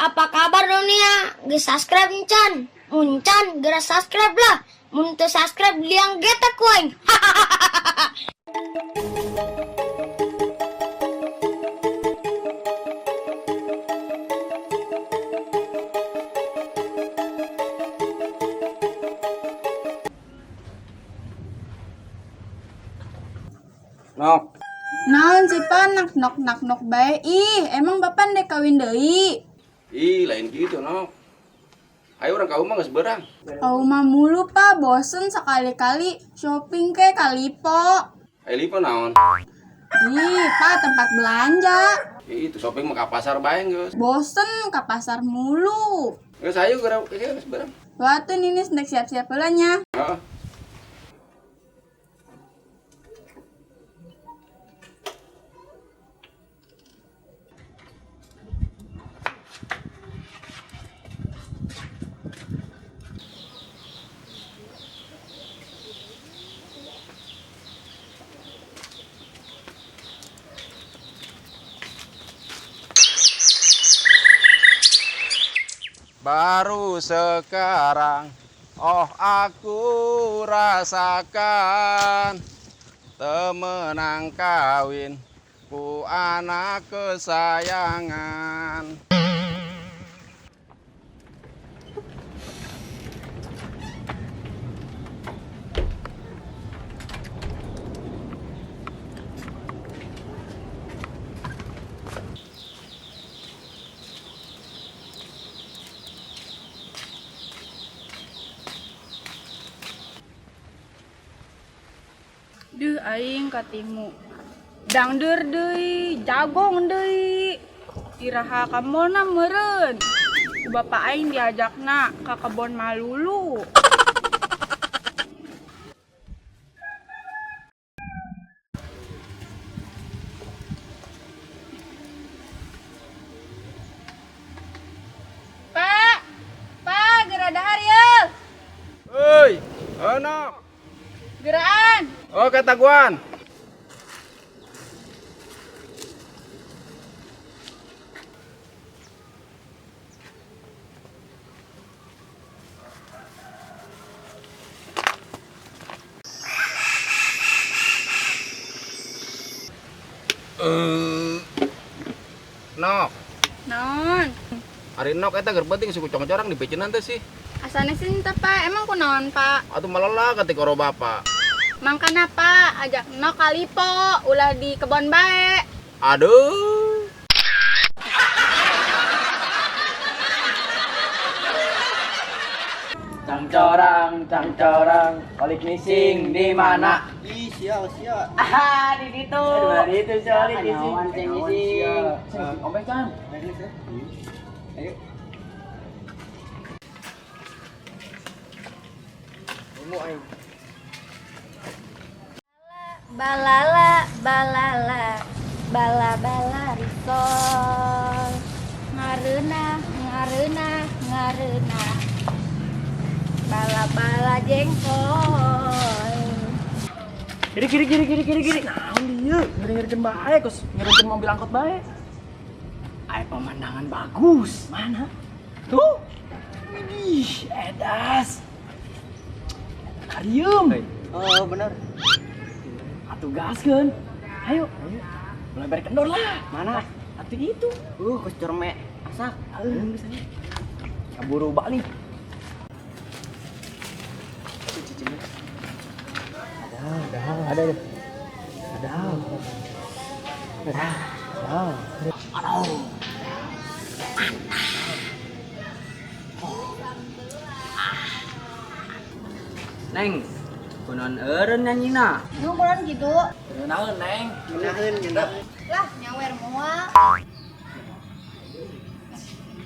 apa kabar dunia? Ge subscribe Muncan. Muncan gerak subscribe lah. Mun teu subscribe liang getek kuing. Nok, Naon sih pan nok bae. Ih, emang bapak ndek kawin deui. ih lain gitu Nok. Ayo orang kau mah geus beurang. Kau mah mulu pa, bosen sekali-kali shopping ke Kalipo. Ayo lipo naon? Ih, pa tempat belanja. Itu shopping mah ka pasar bae geus. Bosen ke pasar mulu. Geus ayo geus beurang. Waktu ini ndek siap-siap heulanya. Heeh. Baru sekarang, oh aku rasakan temenang kawin ku anak kesayangan. Duh aing katimu. Dangdur deui, jagong deui. Iraha kamona meureun. Ku bapak aing diajakna ka kebon malulu. Pak, geura dahar yeuh. Hei, Nok. Geraan. Oh ketaguan. Nok, Naon? ari Nok eta keur penting suku cong-corang di pecenan teh sih. Asane sinta Pak, emang kunaon Pak? Atuh malelah ketika oro bapak. Mangkana Pak, ajak no Kalipo, ulah di kebon bae. Aduh. Cangcorang, olik missing di mana? Ih, sia. Ah, di situ. Aduh, di itu sia, olik missing. Naon cing missing. Obeng kan? Ayo. Ngomong aing. Balala balala bala bala risol. Ngareuna bala bala jengkol. Kiri. Naon dieu? Ngeri-ngerikeun bae, kos ngerikeun mobil angkot bae. Aya pemandangan bagus. Mana? Tuh. Widih, edas. Karium. Oh, benar. Atuh gaskeun. Ayo. Mulai balik kendor lah. Mana? Atuh gitu. Kos cerme asak. Geus aya. Kaburu balik. Ada. Neng, kunaon eureun nyanyina? Nu kunaon gitu? Kunaon Neng? Ngeunaheun. Lah, nyawer moal.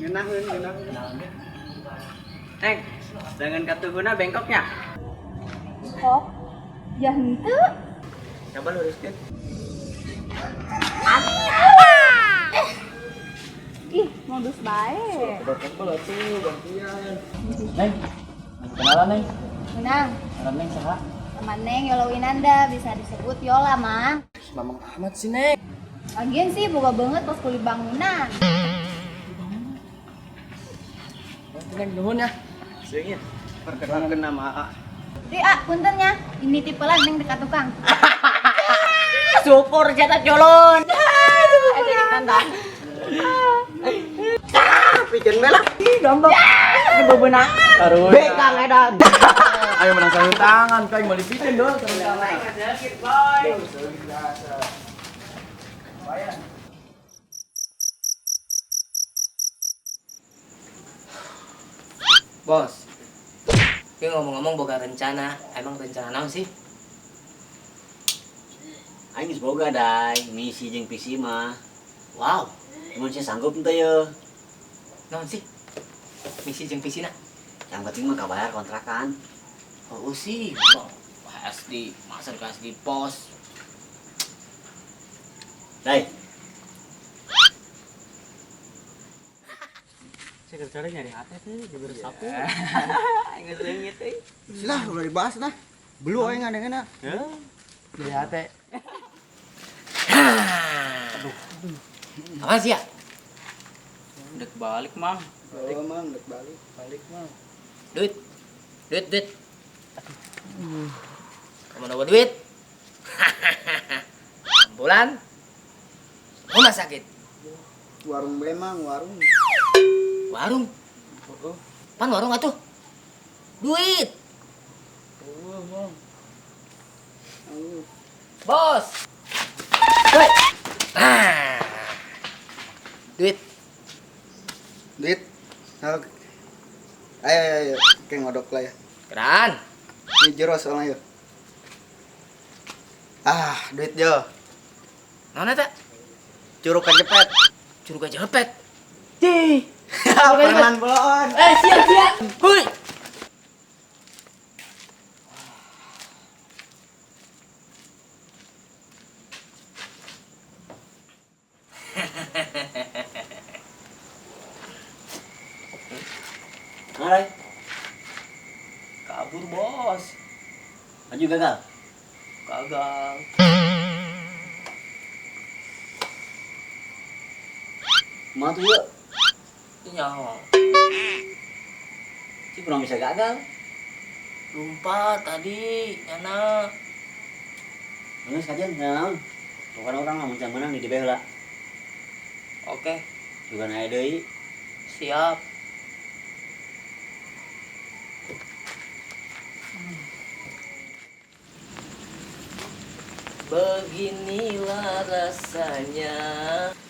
Ngeunaheun. Neng, dengan katuhuna bengkoknya. Kok? Ya henteu. Coba luruskeun. Ih, modus bae. Coba tuh gantian. Neng, kenalan Neng. Menang, Kenalan Neng saha? teman Neng Yola Winanda bisa disebut Yola mah. Mamang amat sih Neng. Lagian sih boga banget pas kulit bangunan. Neng nuhun ya. Singnya. Perkenalkan nama A. Di puntennya. Ini tipe lah neng dekat tukang. Syukur jatah colon. Pijen belah. Gampang. Ini bebenah. Taruh. Bekang edan. Ayo menang sarung tangan, kau yang mau dipitin dong sarung tangan. Bos, ini ngomong-ngomong boga rencana, emang rencana naon sih? Aing geus boga dai, misi jeung visi mah. Wow, Mun saya sanggup teu ye. naon sih? Misi jeung visina? Yang penting mah kabayar kontrakan. Oh sih, bang, SD, masa dikasih di pos. Dai, Sekretari nyari hati tuh di bersapu. geus leungit euy. Silah udah dibahas dah. Belum aing ngadengna. Jadi hati. Apaan sih ya? Dek balik, Mang. Mang, dek balik. Duit, duit. Kamu dapat duit? Ambulan? Rumah sakit? Warung memang, warung. Warung? Pan warung atuh? Duit! Bos! Woi! Ah. Duit. Duit. Ayo. Kayak ngodok lah ya. Keran. Ini jero soalnya yuk. Duit jo. Mana tak? Curug kejepet. Curug aja lepet. Permen belon. Siap. Hui. Alright. Kabur bos. Maju gagal. Gagal. Mau tuh yuk. Nyawa. Si kurang bisa gagal. Lupa tadi, nyana. Geus kajian naon? Bukan orang mah mencan menang di dibeula. Oke, Juga aya deui. siap. Beginilah rasanya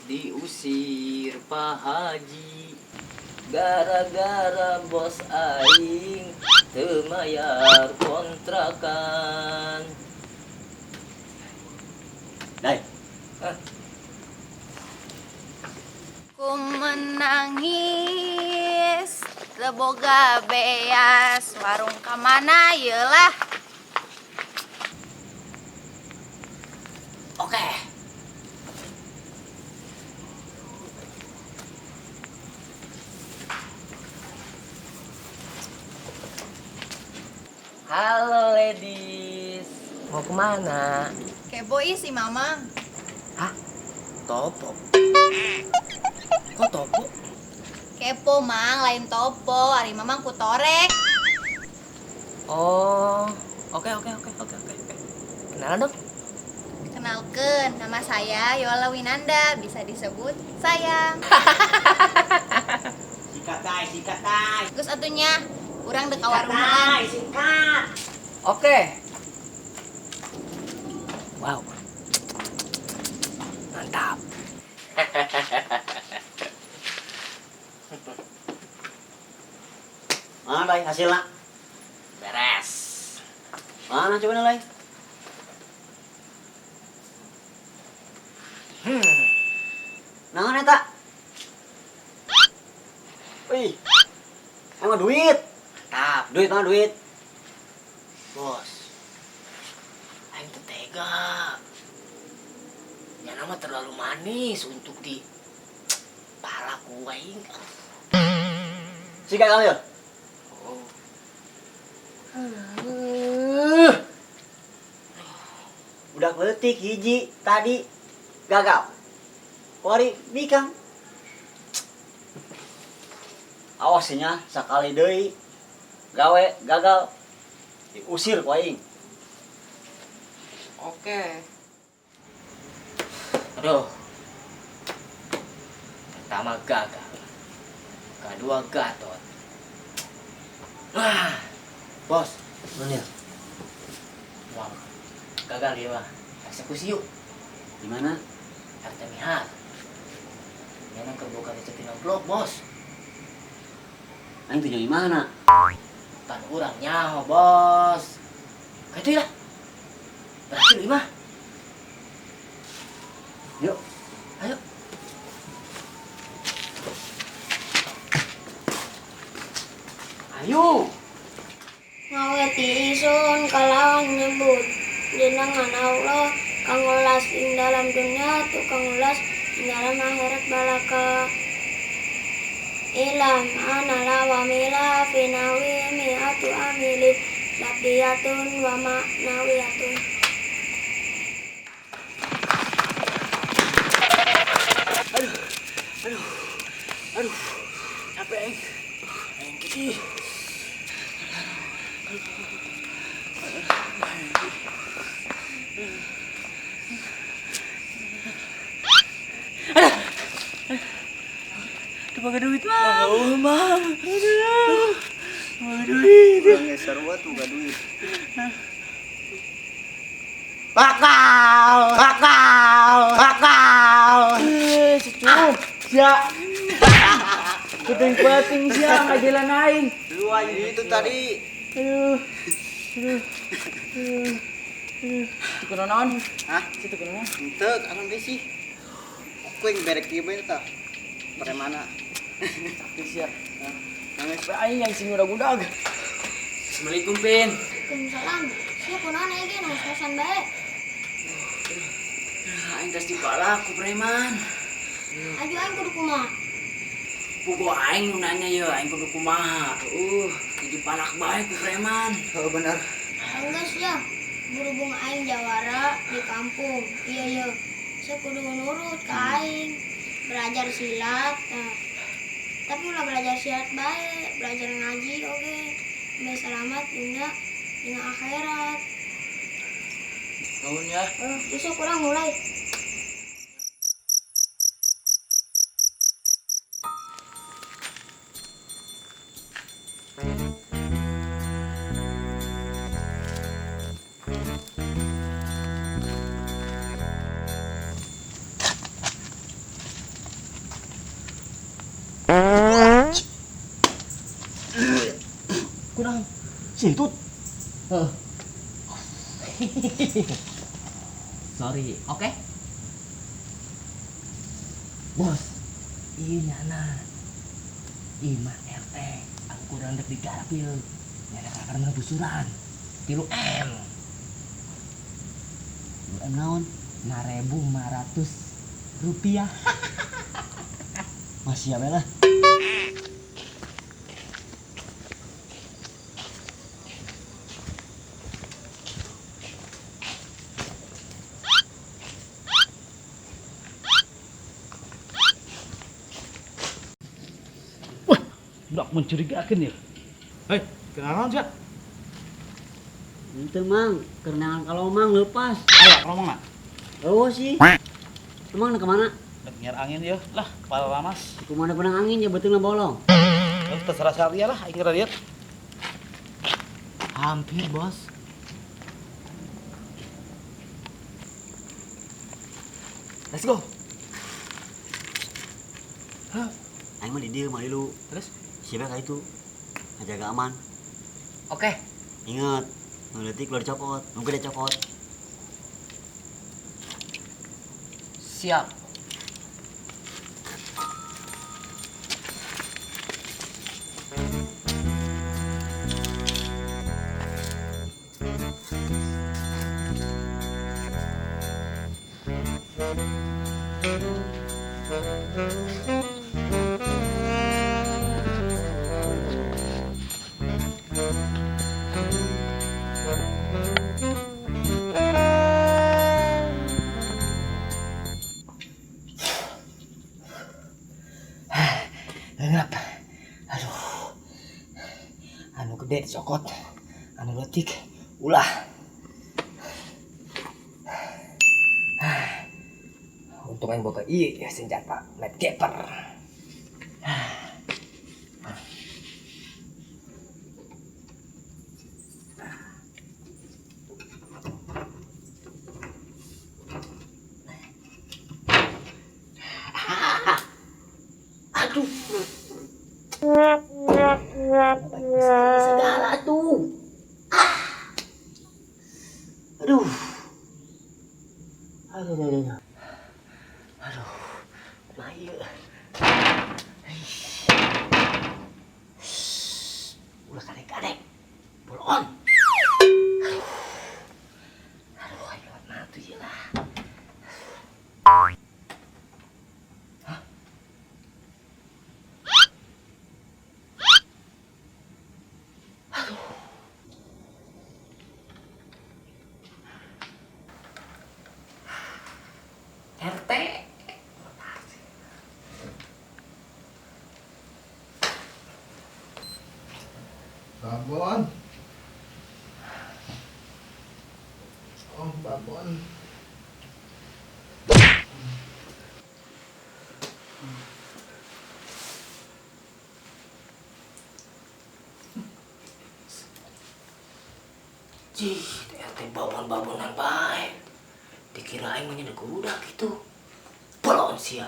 diusir Pak Haji, gara-gara bos aing teu mayar kontrakan. Dai, Ku menangis, teboga beas, warung kamana yelah. Oke. Halo ladies, mau kemana? Keboi si mama. Hah? Topo? Kok topo? Kepo mang, lain topo, ari mamang kutorek. Oh, oke. Kenalan dong. Kenalkeun, nama saya Yola Winanda, bisa disebut sayang. sikat dai. Terus atunya, urang deka warungan. Sikat. Oke. Wow. Mantap. Mana dai hasilna? Beres. Mana coba nilai? Naon eta? Wih. Emang duit. Mantap. Duit mah duit. Bos. Aing teu tega. Nyana mah terlalu manis untuk di pala ku aing. Sikat kali ya? Oh. Udah beutik hiji tadi gagal. Wari bikang. Awasnya sakali deui gawe gagal diusir ku aing. Oke. Aduh. Pertama gagal. Kedua gatot. Wah, bos. Mana ya? Wah, gagal dia mah. Eksekusi yuk. Di mana? RT Mihal. Yang kebuka di cetina blok, bos. Aing tujuan di mana? Kan urang nyaho, bos. Gitu ya. Berhasil lima. Yuk. Ayo. Ayo. Ngaweti isun kalawan nyebut jenengan Allah kang welas ing dalam dunia tu kang welas ing dalam akhirat balaka ilam anala wa mila finawi mi'atu amilin labdiyatun wa ma'nawiyatun. Aduh, capek Eng. Eng Ki. Aduh, pakai duit, Mam. Oh, Mam. Aduh. Pakai duit. Udah ngeser buat buka duit. Secuh. Ya. Puting-puting siang ngajalan aing. Lu aja itu tadi. Aduh. Itu kena naon? Hah? Situ kena naon? Ente akan ge sih. Aku yang berek kieu bae tah. Bagaimana? Sakti siap. Nangis. Bae aing yang sing udag-udag. Assalamualaikum, Pin. Waalaikumsalam. Siapa kunaon lagi nu sosan bae? Aing tes dipalak ku preman. Aju aing kudu kumaha? Pugo aing nu nanya ya, aing kudu kumaha. Jadi palak bae ku preman. Oh benar. Enggeus ya. Berhubung aing jawara di kampung. Iya ya. Saya kudu nurut ka aing. Belajar silat. Nah. Tapi ulah belajar silat bae, belajar ngaji oke. Biar selamat dunia dina akhirat. Nuhun ya. Besok kurang mulai. Kurang sintut. Sorry, oke? Bos, iya nyana. Imah RT, aku kurang dek digarap ya. Nyana kakak mana busuran. 3M. 2M naon? 5.500 rupiah. Masih ya lah. Nggak mencurigakan ya. Hei, kenalan sih? Ente mang, kerenangan kalau mang lepas. Ayo, kalau mau nggak? Oh sih. Emang nak kemana? Nyar angin ya, lah, para lamas. Kemana penang angin ya betul bolong. Terserah saya lah, ingin lihat. Hampir, bos. Let's go. Aing mah di dieu mah dulu. Terus? Siapa kayak itu? Ngejaga aman. Oke. Ingat, ngedetik keluar copot, nunggu dia copot. Siap. Anu gede dicokot, anu letik ulah. Untung yang boga iya senjata Madcaper. Aduh. Segala tuh. Aduh. Aduh. Nah iya. Ulah kadek-kadek. Bolon. Aduh, ayo nah tuh ya lah. RT. Babon. Oh, babon. Cih, teh babon-babonan baik. Dikirain mah nya budak gitu. Bolon sia.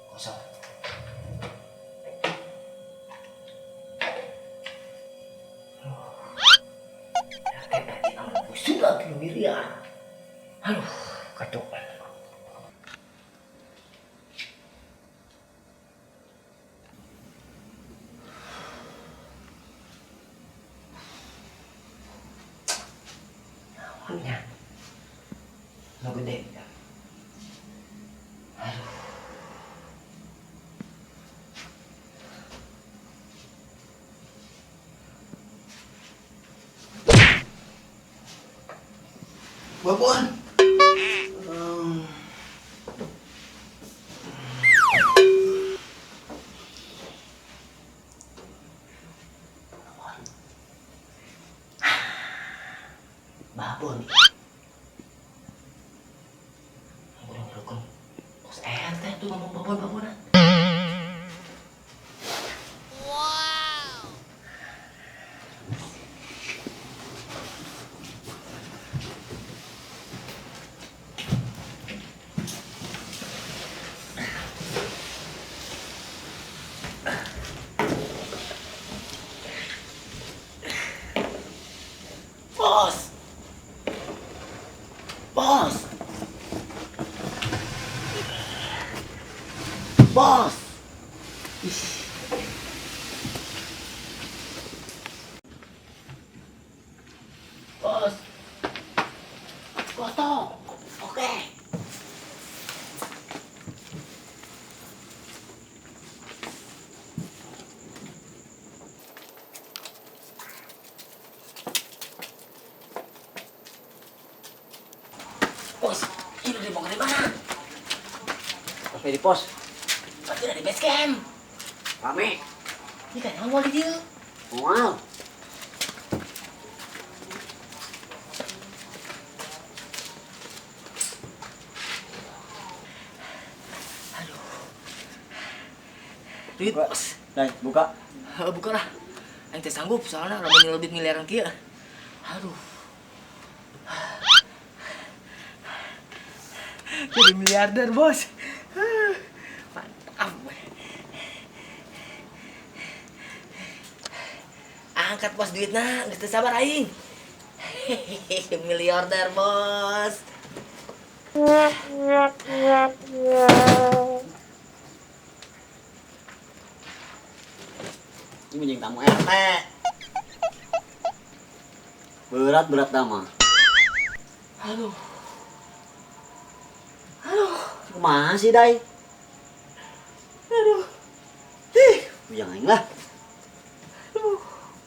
Kosong. Sudah miliar. Aduh, kacau. Naonnya? Nu gede. Aduh. Babon. Babon. Ngurung-ngurung. Terus RT tuh ngomong babon-babonan. Bos. Bos. Bos. Ih. Bos. Foto. Oke. Bos, ini udah dibawa dari mana? Sampai di pos. Pasti udah di base camp. Rame. Ini kan awal di dia. Wow. Duit, bos. Dai, buka. Bukan lah. Aing teh sanggup soalnya lamun nyelebit miliaran kieu. Aduh. Jadi miliarder, bos. Mantap. Angkat bos duitna, geus teu sabar aing. Miliarder, bos. Ini jeung tamu RT. Berat-berat dah mah. Aduh. Aduh. Kumaha sih, Dai? Aduh. Jangan aing lah.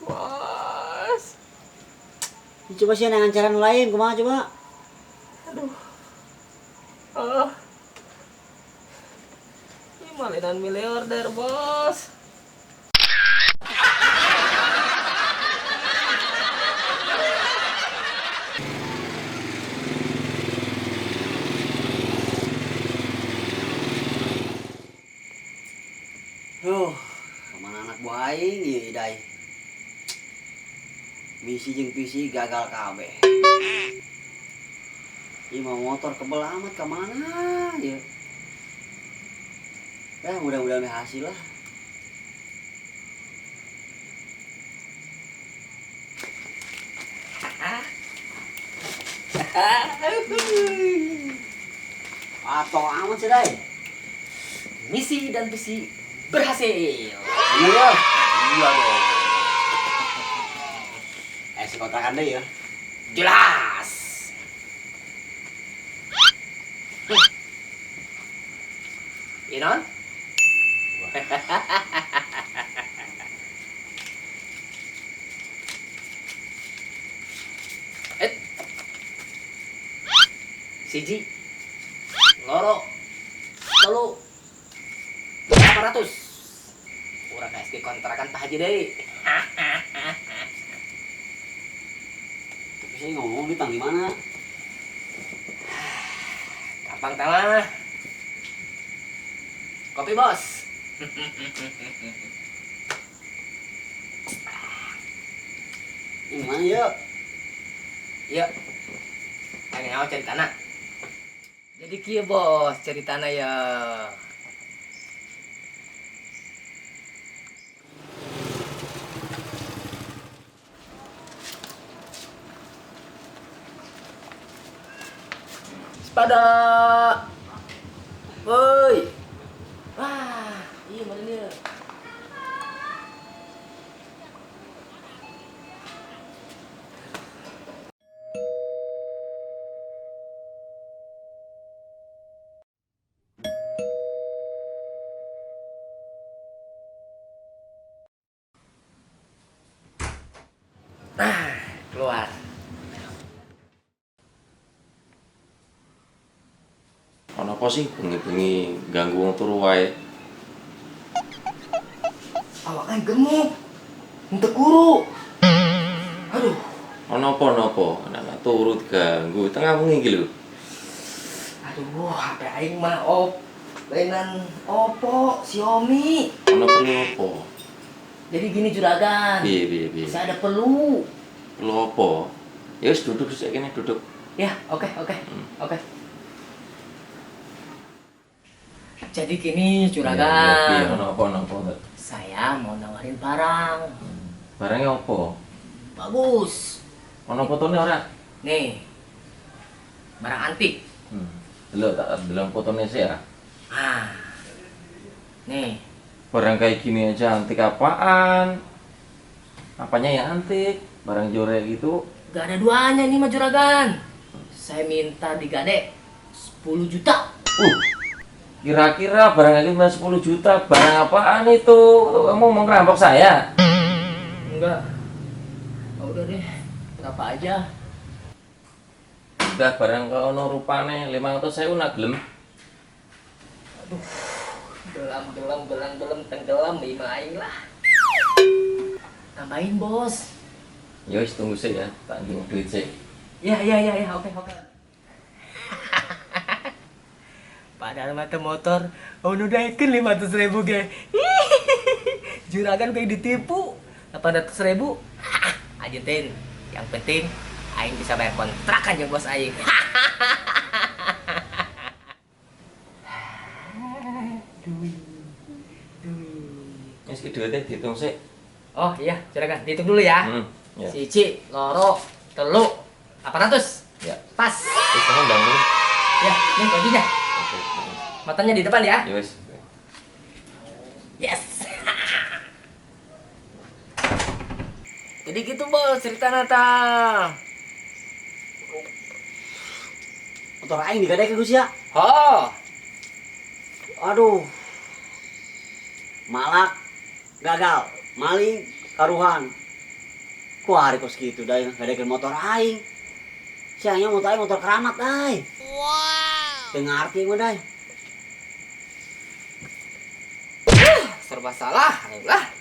Bos. Coba sih dengan cara lain, kumaha coba? Ah. Ini malinan milih order, bos. Kemana anak buah aing ieu Dai? Misi jeung visi gagal kabeh. Ieu mah motor kebel amat ka mana ya? Ya mudah-mudahan hasil lah. Atau amat sih Dai. Misi dan visi berhasil. Iya. Iya dong. Si kontrakan deh ya. Jelas. Inon? Siji, loro, telu, 800. Urang SD kontrakan Pak Haji deui. Tapi saya ngomong di tang di mana? Gampang tah. Kopi, Bos. Ini mana ya? Yuk. Yang nyawa ceritana. Jadi kieu, Bos, ceritana ya. Pada. Woi. Wah, iya mana dia? Keluar. Ono apa sih bengi-bengi ganggu wong turu wae? Awaknya gemuk. Untuk guru. Aduh. Ono apa? Anak turu ganggu tengah bengi iki lho. Aduh, HP aing mah lainan Oppo, Xiaomi. Ono perlu apa? Jadi gini juragan. Piye? Saya ada perlu. Perlu apa? Ya wis duduk sik kene duduk. Ya, oke. Jadi gini juragan. Piye ono apa? Saya mau nawarin barang. Barangnya apa? Bagus. Ono fotone ora? Nih. Barang antik. Delok tak delok fotone sih ya. Ah. Nih. Barang kayak gini aja antik apaan? Apanya yang antik? Barang jorek gitu. Gak ada duanya nih mah juragan. Saya minta digade 10 juta. Kira-kira barang ini 10 juta, barang apaan itu? Kamu mau ngerampok saya? Enggak. Oh, udah deh. Berapa aja? Udah barang kau no rupane 500 saya nak gelem. Aduh. Gelam, tenggelam, 5 aing lah. Tambahin, Bos. Ya wis tunggu sih ya, tak ngitung duit sih. Ya, oke. Padahal mata motor, udah naikin 500.000 ge. Juragan kayak ditipu. 800.000. Ajentin. Yang penting aing bisa bayar kontrakan jeung bos aing. Wis ki duitnya dihitung sih. Oh iya, juragan, dihitung dulu ya. Ya. Siji, loro, telu, 800. Ya. Pas. Wis kamu ndang dulu. Ya, nih kuncinya. Oke. Matanya di depan ya. Ya wis. Yes. Jadi gitu bos cerita nata. Motor aing digadek ke Gus ya. Oh, Aduh. Malak gagal, maling karuhan. Ku hari kos gitu dah ngadekeun motor aing. Siangnya motor aing motor keramat ay. Wow. Teu ngarti mah day. Serba salah, aing lah.